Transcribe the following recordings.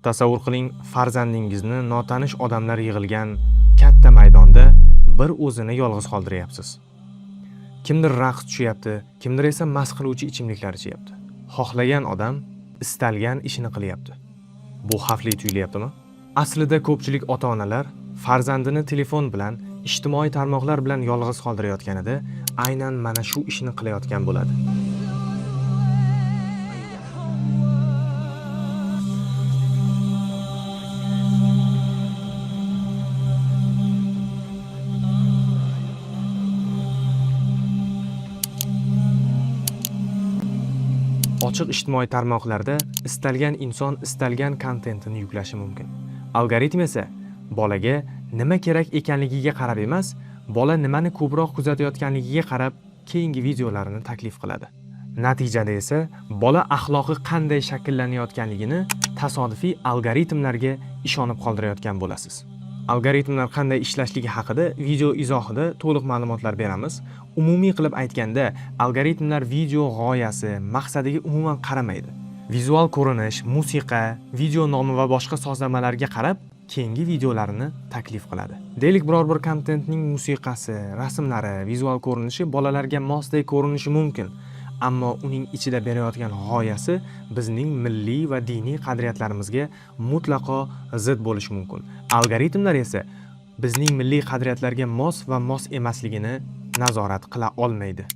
Tasavvur qiling, farzandingizni notanish odamlar yig'ilgan katta maydonda bir o'zini yolg'iz qoldiryapsiz. Kimdir raqs tushyapti, kimdir esa mast qiluvchi ichimliklar ichyapti. Xohlagan odam istalgan ishini qilyapti. Bu xavfli tuyulyaptimi? Aslida ko'pchilik ota-onalar farzandini telefon bilan, ijtimoiy tarmoqlar bilan yolg'iz qoldirayotganida aynan mana shu ishni qilayotgan bo'ladi. Ochiq ijtimoiy tarmoqlarda istalgan inson istalgan kontentini yuklashi mumkin. Algoritm esa bolaga nima kerak ekanligiga qarab emas, bola nimani ko'proq kuzatayotganligiga qarab keyingi videolarini taklif qiladi. Natijada esa bola axloqi qanday shakllanayotganligini tasodifiy algoritmlarga ishonib qoldirayotgan bo'lasiz. Algoritmlar qanday ishlashligi haqida video izohida to'liq ma'lumotlar beramiz. Umumiy qilib aytganda, algoritmlar video g'oyasi, maqsadiga umuman qaramaydi. Vizual ko'rinish, musiqa, video nomi va boshqa sozlamalarga qarab keyingi videolarini taklif qiladi. Deylik, biror bir kontentning musiqasi, rasmlari, vizual ko'rinishi bolalarga mosdek ko'rinishi mumkin. Ammo uning ichida berayotgan g'oyasi bizning milliy va diniy qadriyatlarimizga mutlaqo zid bo'lishi mumkin. Algoritmlar esa bizning milliy qadriyatlarga mos va mos emasligini nazorat qila olmaydi.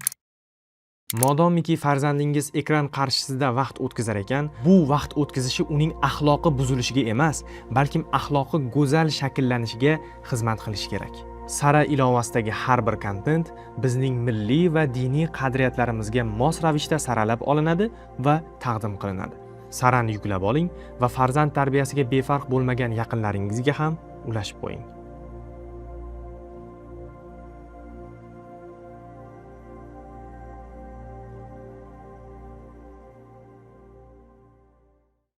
Modomiki farzandingiz ekran qarshisida vaqt o'tkazar ekan, bu vaqt o'tkazishi uning axloqi buzilishiga emas, balkim axloqi go'zal shakllanishiga xizmat qilishi kerak. Sara ilovasidagi har bir kontent bizning milliy va diniy qadriyatlarimizga mos ravishda saralab olinadi va taqdim qilinadi. Sarani yuklab oling va farzand tarbiyasiga befarq bo'lmagan yaqinlaringizga ham ulashib qo'ying.